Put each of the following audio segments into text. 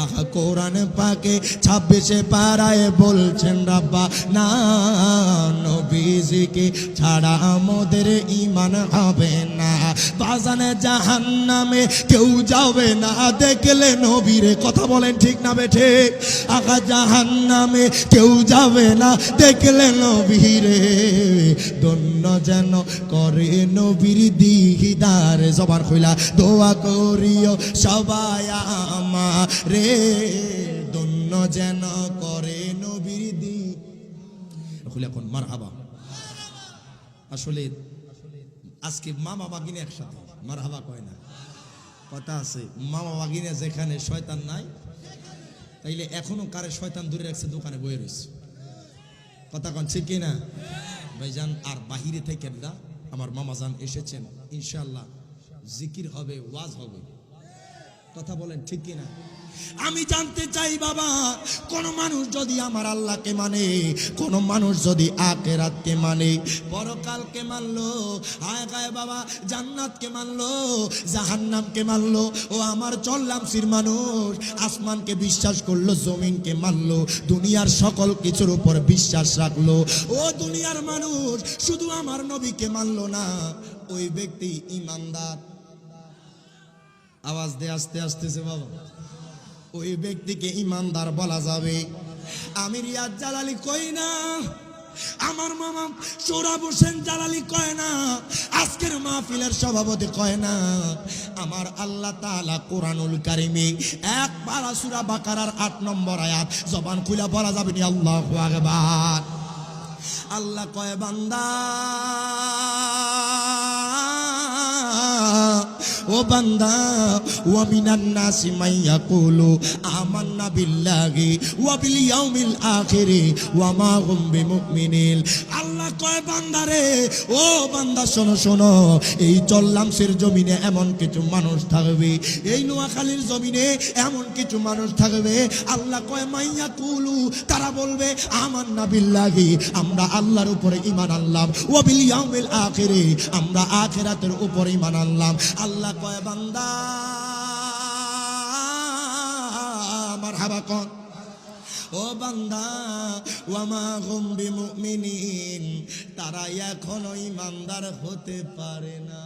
আহা কোরআন পাকে 26 পারায় বলছেন রাব্বা না নবীজিকে ছাড়া আমাদের ঈমান হবে না। বাজানে জাহান্নামে কেউ যাবে না দেখলে নবীরে, কথা বলেন ঠিক না বেঠে? আহা জাহান্নামে কেউ যাবে না দেখলে নবীরে, ধন্য যেন করে নবীর দিদার। জবান খুইলা দোয়া করিও সবাই আমারে, ধন্য যেন করে নবীর দিদার। খুলে এখন মারহাবা। আসলে আজকে মামা বাগিনে একসাথে মারহাবা কয় না, কথা আছে মামা বাগিনে যেখানে শয়তান নাই, তাইলে এখনো কারে শয়তান দূরে রাখছে দোকানে বয়ে রয়েছে, কথা কন ঠিক কিনা ভাইজান? আর বাহিরে থেকে না আমার মামাজান এসেছেন, ইনশাআল্লাহ জিকির হবে, ওয়াজ হবে, কথা বলেন ঠিক কিনা? আমি জানতে চাই বাবা, কোন মানুষ যদি আমার আল্লাহকে মানে, কোন মানুষ যদি আখিরাতকে মানে, পরকালকে মানলো, হায় গায় বাবা জান্নাতকে মানলো, জাহান্নামকে মানলো, ও আমার চল্লামসির মানুষ আসমানকে বিশ্বাস করলো, জমিনকে মানলো, দুনিয়ার সকল কিছুর উপর বিশ্বাস রাখলো, ও দুনিয়ার মানুষ শুধু আমার নবীকে মানলো না, ওই ব্যক্তি ঈমানদার। আওয়াজ দে আস্তে আসতেছে বাবা, ওই ব্যক্তিকে ঈমানদার বলা যাবে। আমি রিয়াজ জালালি কই না, আমার মামা সোহরাব হোসেন জালালি কয় না, আজকের মাহফিলের সভাপতি কয় না, আমার আল্লাহ তাআলা কোরআনুল কারীমে এক পারা সূরা বাকারার 8 নম্বর আয়াত, জবান খুলে বলা যাবে নি আল্লাহু আকবার। আল্লাহ কয় বান্দা ও বান্দা, ওয়া মিনান নাসি মান ইয়াকুলু আমান্না বিল্লাহি ওয়া বিল ইয়াউমিল আখিরি ওয়া মা হুম বিমুমিনিন। আল্লাহ কয় বান্দারে, ও বান্দা শোনো শোনো, এই চল্লামসের জমিনে এমন কিছু মানুষ থাকবে, এই নোয়াখালীর জমিনে এমন কিছু মানুষ থাকবে, আল্লাহ কয় মান ইয়াকুলু, তারা বলবে আমান্না বিল্লাহি, আমরা আল্লাহর উপরে ঈমান আনলাম, ওয়া বিল ইয়াউমিল আখিরি, আমরা আখিরাতের উপরে ঈমান আনলাম। আল্লাহ কয় বান্দা মারহাবা কোন, ও বান্দা ওয়া মা হুম বিমুমিনিন, তারা এখনো ঈমানদার হতে পারে না।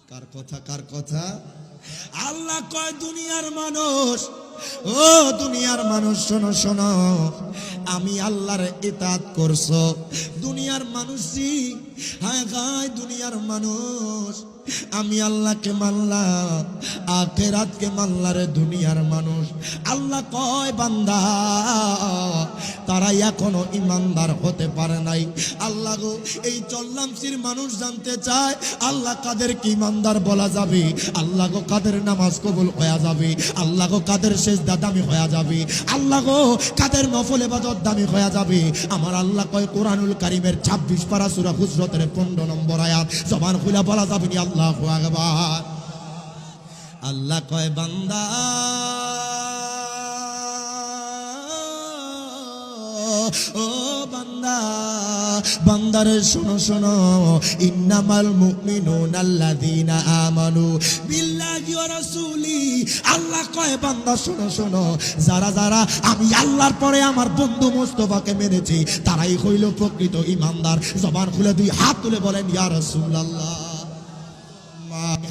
কার কথা কার কথা? আল্লাহ কয় দুনিয়ার মানুষ, ও দুনিয়ার মানুষ শোনো শোনো, আমি আল্লাহর ইতাআত করছো, দুনিয়ার মানুষই হায় গায়, দুনিয়ার মানুষ আমি আল্লাহকে মানলাম, আখিরাতকে মানলা রে দুনিয়ার মানুষ। আল্লাহ কয় বান্দা তারা এখনো ঈমানদার হতে পারে নাই। আল্লাহ গো, এই চল্লামসির মানুষ জানতে চায় আল্লাহ কাদেরকে ঈমানদার বলা যাবে, আল্লাহ গো কাদের নামাজ কবুল হয়ে যাবে, আল্লাহ গো কাদের সিজদা দামি হয়ে যাবে, আল্লাহ গো কাদের নফল ইবাদত দামি হয়ে যাবে। আমার আল্লাহ কয় কোরআনুল কারীমের 26 পারা সূরা হুজরাতের 15 নম্বর আয়াত, জবান খুলে বলা যাবে নি আল্লাহু আকবার। আল্লাহ কয় বান্দা ও বান্দা, বান্দারে শোনো শোনো, ইন্নামাল মুমিনুনা আল্লাযীনা আমানু বিল্লাহি ওয়া রাসূলি। আল্লাহ কয় বান্দা শোনো শোনো, যারা যারা আমি আল্লাহর পরে আমার বন্ধু মুস্তাফাকে মেনেছে তারাই হইল প্রকৃত ঈমানদার। জবান খুলে 2 হাত তুলে বলেন ইয়া রাসূলুল্লাহ।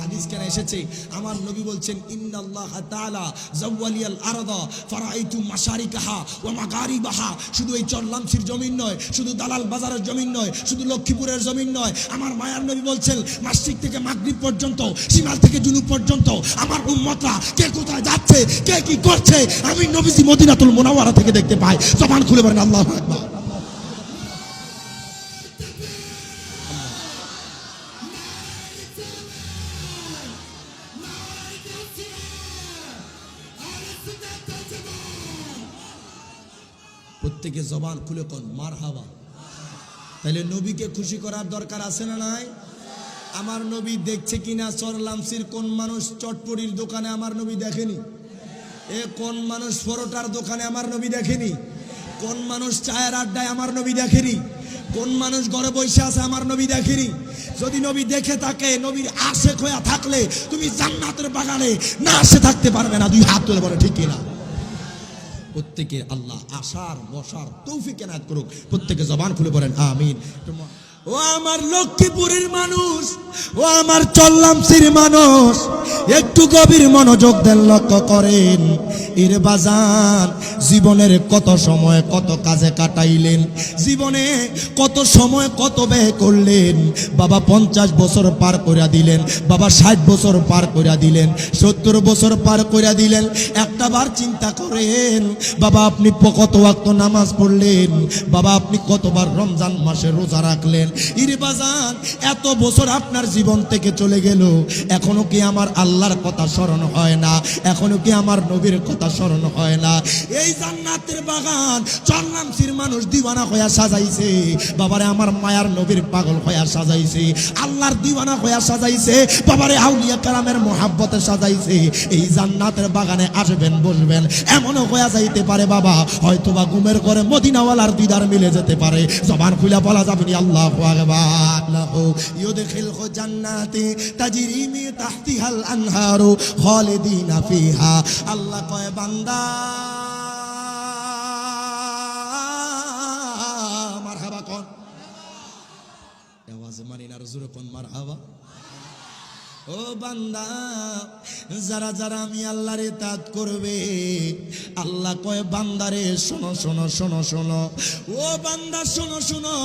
হাদিস কেন এসেছে, আমার নবী বলছেন ইন্নাল্লাহ তাআলা যাওয়ালিয়াল আরদা ফারাআইতু মাশারিকাহা ওয়া মাগারিবাহা। শুধু এই চল্লামসির জমিন নয়, শুধু দালাল বাজারের জমিন নয়, শুধু লক্ষ্মীপুরের জমিন নয়, আমার মায়ার নবী বলছেন মাশরিক থেকে মাগরিব পর্যন্ত, শিমাল থেকে জুনুব পর্যন্ত আমার উম্মতরা কে কোথায় যাচ্ছে, কে কি করছে, আমি নবীজি মদিনাতুল মুনাওয়ারা থেকে দেখতে পাই। জবান খুলে বলেন আল্লাহু আকবার। প্রত্যেকে জবান খুলে কোন মারহাবা। তাহলে নবীকে খুশি করার দরকার আছে না নাই? আমার নবী দেখছে কিনা চল্লামসির কোন মানুষ চটপটির দোকানে আমার নবী দেখেনি, এ কোন মানুষ পরোটার দোকানে আমার নবী দেখেনি, কোন মানুষ চায়ের আড্ডায় আমার নবী দেখেনি, কোন মানুষ ঘরে বসে আছে আমার নবী দেখেনি? যদি নবী দেখে থাকে, নবীর আশেক হয়ে থাকলে তুমি জান্নাতের বাগানে না আসে থাকতে পারবে না। দুই হাত তুলে বলে ঠিক কিনা? প্রত্যেকে আল্লাহ আসার বসার তৌফিক এনায়েত করুক। প্রত্যেকে জবান খুলে বলেন আমিন। ও আমার লক্ষ্মীপুরের মানুষ, ও আমার চল্লামসির মানুষ, একটু গভীর মনোযোগ দেন, লক্ষ্য করেন। এর বাজান জীবনের কত সময় কত কাজে কাটাইলেন, জীবনে কত সময় কত ব্যয় করলেন। বাবা 50 বছর পার করে দিলেন, বাবা 60 বছর পার করে দিলেন, 70 বছর পার করে দিলেন। একটা বার চিন্তা করেন বাবা, আপনি কত ওয়াক্ত নামাজ পড়লেন, বাবা আপনি কতবার রমজান মাসে রোজা রাখলেন। ইরে বাজান এত বছর আপনার জীবন থেকে চলে গেল, এখনো কি আমার আল্লাহর কথা স্মরণ হয় না? এখনো কি আমার নবীর কথা স্মরণ হয় না? এই জান্নাতের বাগান চল্লামসির মানুষ দিওয়ানা হইয়া সাজাইছে, বাবারে আমার মায়ার নবীর পাগল হইয়া সাজাইছে, আল্লাহর দিওয়ানা হইয়া সাজাইছে, বাবারে আউলিয়া কারামের মোহাব্বতে সাজাইছে। এই জান্নাতের বাগানে আসবেন বসবেন, এমনও হইয়া যাইতে পারে বাবা হয়তোবা ঘুমের ঘরে মদিনাওয়ালার দিদার মিলে যেতে পারে। জবান খুলে বলা যাবে না আল্লাহু আকবার। লাহু ইউদখিলহু জান্নাতি তাজরি মিন তাহতিহাল আনহারু খালিদিনা ফিহা। আল্লাহ কয় বান্দা মারহাবা কোন আওয়াজ মারি না জোরে কোন মারহাবা। ও বান্দা যারা যারা আমি আল্লাহর ইতাআত করবে, আল্লাহ কয় বান্দারে শোনো শোনো শোনো শোনো, ও বান্দা শোনো শোনো,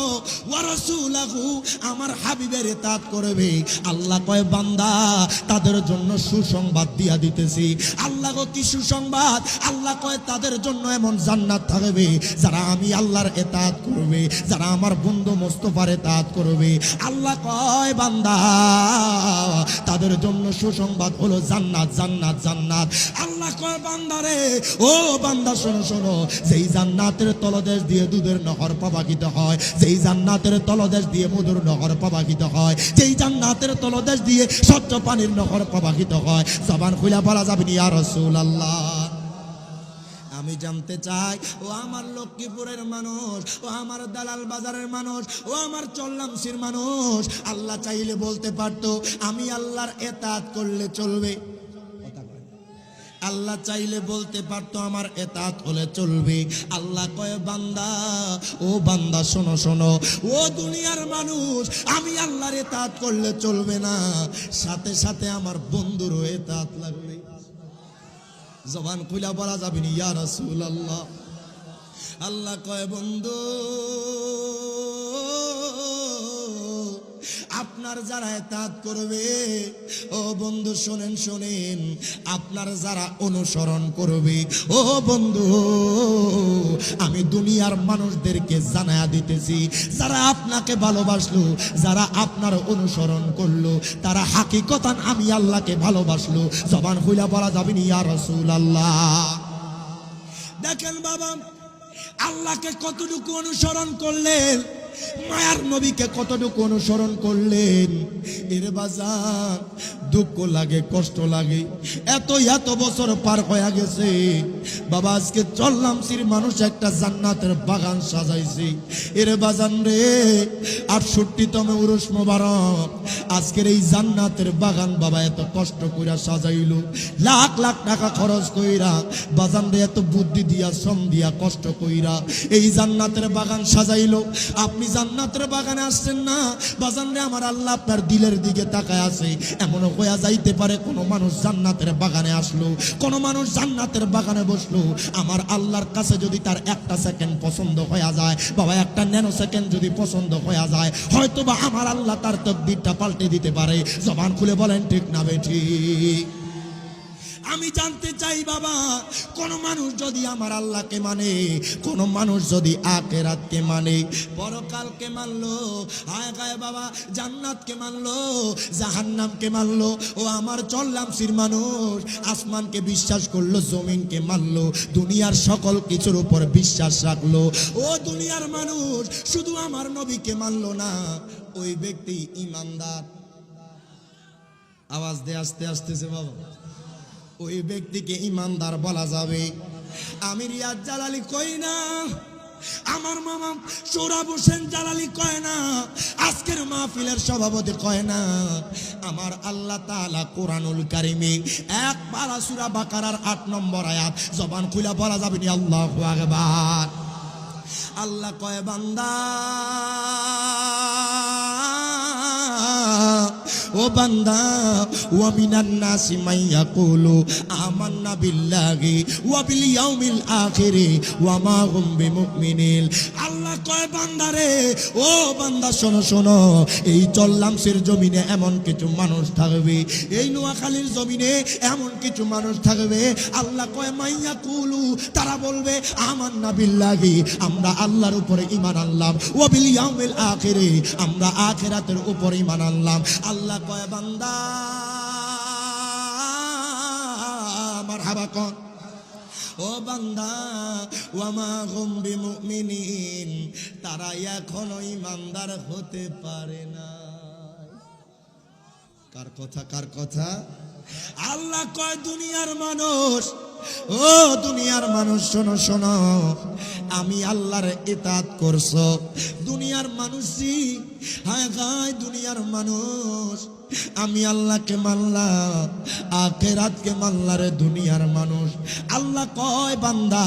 ওয়া রাসূলুহু আমার হাবিবের ইতাআত করবে। আল্লাহ কয় বান্দা তাদের জন্য সুসংবাদ দিয়া দিতেছি। আল্লাহ গো কি সুসংবাদ? আল্লাহ কয় তাদের জন্য এমন জান্নাত থাকবে যারা আমি আল্লাহর ইতাআত করবে, যারা আমার বন্ধু মুস্তাফার ইতাআত করবে। আল্লাহ কয় বান্দা তাদের জন্য সুসংবাদ হলো জান্নাত জান্নাত জান্নাত। আল্লাহ কয় বান্দারে, ও বান্দা শোনো শোনো, যেই জান্নাতের তলদেশ দিয়ে দুধের নহর প্রবাহিত হয়, যেই জান্নাতের তলদেশ দিয়ে মধুর নহর প্রবাহিত হয়, যেই জান্নাতের তলদেশ দিয়ে স্বচ্ছ পানির নহর প্রবাহিত হয়, জবান খুলে বলা যাবে না ইয়া রাসূলুল্লাহ। আমি জানতে চাই, ও আমার লক্ষ্মীপুরের মানুষ, ও আমার দালাল বাজারের মানুষ, ও আমার চল্লামসির মানুষ, আল্লাহ চাইলে বলতে পারতো আমি আল্লাহর ইতাআত করলে চলবে। আল্লাহ চাইলে বলতে পারতো আমার ইতাআত হলে চলবে। আল্লাহ কয় বান্দা, ও বান্দা শোনো শোনো, ও দুনিয়ার মানুষ, আমি আল্লাহর ইতাআত করলে চলবে না, সাথে সাথে আমার বন্ধুরও ইতাআত লাগবে। জবান খুলে বলা যাবে না ইয়া রাসূলুল্লাহ। আল্লাহ কয় বন্ধু আপনার যারা ইতাআত করবে, ও বন্ধু শোনেন শোনেন, আপনার যারা অনুসরণ করবে, ও বন্ধু আমি দুনিয়ার মানুষদেরকে জানায়া দিতেছি, যারা আপনাকে ভালোবাসলো, যারা আপনার অনুসরণ করলো, তারা হাকিকতান আমি আল্লাহকে ভালোবাসলো। জবান খুলে বলা যাবে না ইয়া রাসূলুল্লাহ। দেখেন বাবা আল্লাহকে কতটুকু অনুসরণ করলেন, মায়ার নবীকে কতটুকু অনুসরণ করলেন। এর বাজার দুঃখ লাগে, কষ্ট লাগে, এত এত বছর পার হয়ে গেছে বাবা, আজকে চল্লামসির মানুষ একটা জান্নাতের বাগান সাজাইছে। এর বাজান রে 68তম উরুস মোবারক, আজকের এই জান্নাতের বাগান বাবা এত কষ্ট কইরা সাজাইলো, লাখ লাখ টাকা খরচ কইরা বাজান রে, এত বুদ্ধি দিয়া শ্রম দিয়া কষ্ট কইরা এই জান্নাতের বাগান সাজাইলো। আপনি জান্নাতের বাগানে আসছেন না বাজান রে, আমার আল্লাহ আপনার দিলের দিকে তাকায় আছে। এমন হইয়া যাইতে পারে কোন মানুষ জান্নাতের বাগানে আসলো, কোন মানুষ জান্নাতের বাগানে বসলো, আমার আল্লাহর কাছে যদি তার একটা সেকেন্ড পছন্দ হয়ে যায় বাবা, একটা ন্যানো সেকেন্ড যদি পছন্দ হয়ে যায়, হয়তো বা আমার আল্লাহ তার তকদিরটা পাল্টে দিতে পারে। জবান খুলে বলেন ঠিক না বেঠিক? আমি জানতে চাই বাবা, কোন মানুষ যদি আমার আল্লাহকে মানে, কোন মানুষ যদি আখিরাতকে মানে, পরকালকে মানলো, হায় গায় বাবা জান্নাতকে মানলো, জাহান্নামকে মানলো, ও আমার চল্লামসির মানুষ আসমানকে বিশ্বাস করলো, জমিনকে মানলো, দুনিয়ার সকল কিছুর উপর বিশ্বাস রাখলো। ও দুনিয়ার মানুষ শুধু আমার নবীকে মানলো না, ওই ব্যক্তি ইমানদার। আওয়াজ দিয়ে আসতে আসতেছে বাবা, ওই ব্যক্তিকে ইমানদার বলা যাবে। আমি রিয়াজ জালালি কই না, আমার মামা সোহরাব হোসেন জালালি কয় না, আজকের মাহফিলের সভাপতি কয় না, আমার আল্লাহ তাআলা কোরআনুল কারীমে এক পারা সূরা বাকারার 8 নম্বর আয়াত জবান খুলে বলা যাবে না আল্লাহু আকবার। আল্লাহ কয় বান্দা, ও বান্দা, ওয়া মিনান নাসি মান ইয়াকুলু আমান্না বিল্লাহি ওয়া বিল ইয়াউমিল আখিরি ওয়া মা হুম বিমুমিনিন। আল্লাহ কয় বান্দারে, ও বান্দা শোনো শোনো, এই চল্লামসের জমিনে এমন কিছু মানুষ থাকবে, এই নোয়াখালীর জমিনে এমন কিছু মানুষ থাকবে, আল্লাহ কয় মান ইয়াকুলু, তারা বলবে আমান্না বিল্লাহি, আমরা আল্লাহর উপরে ঈমান আনলাম, ওয়া বিল ইয়াউমিল আখিরি, আমরা আখিরাতের উপরে ঈমান আনলাম। আল্লাহ কয় বান্দা মারহাবা কোন, ও বান্দা, ওয়া মা হুম বিমুমিনিন, তারা এখনো ঈমানদার হতে পারে না। কার কথা, কার কথা? আল্লাহ কয় দুনিয়ার মানুষ, ও দুনিয়ার মানুষ শোনো শোনো, আমি আল্লাহর ইতাআত করছো, দুনিয়ার মানুষই, হায় গায় দুনিয়ার মানুষ, আমি আল্লাহকে মানলাম, আখিরাতকে মানলা রে দুনিয়ার মানুষ। আল্লাহ কয় বান্দা,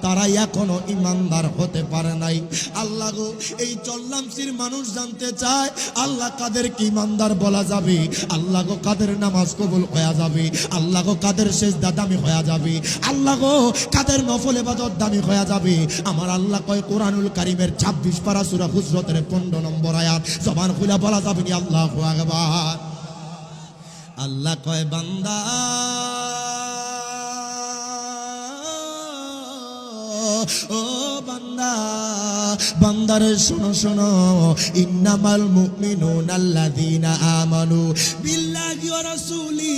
তারা এখনো ঈমানদার হতে পারে নাই। আল্লাহ গো, এই চল্লামসির মানুষ জানতে চায়, আল্লাহ কাদেরকে ঈমানদার বলা যাবে, আল্লাহ গো কাদের নামাজ কবুল হয়ে যাবে, আল্লাহ গো কাদের সিজদা দামি হয়ে যাবে, আল্লাহ গো কাদের নফল ইবাদত দামি হয়ে যাবে। আমার আল্লাহ কয় কোরআনুল কারীমের 26 পারা সূরা হুজরাতের 15 নম্বর আয়াত জবান খুলে বলা যাবে না আল্লাহু আকবার। আল্লাহ কয় বান্দা, ও বান্দা, বান্দারে শোনো শোনো, ইন্নামাল মুমিনুনা আল্লাযীনা আমানু বিল্লাহি ওয়া রাসূলি।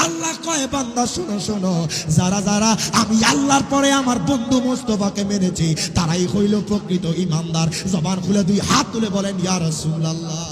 আল্লাহ কয় বান্দা শোনো শোনো, যারা যারা আমি আল্লাহর পরে আমার বন্ধু মুস্তাফাকে মেনেছে, তারাই হইল প্রকৃত ঈমানদার। জবান খুলে দুই হাত তুলে বলেন ইয়া রাসূলুল্লাহ।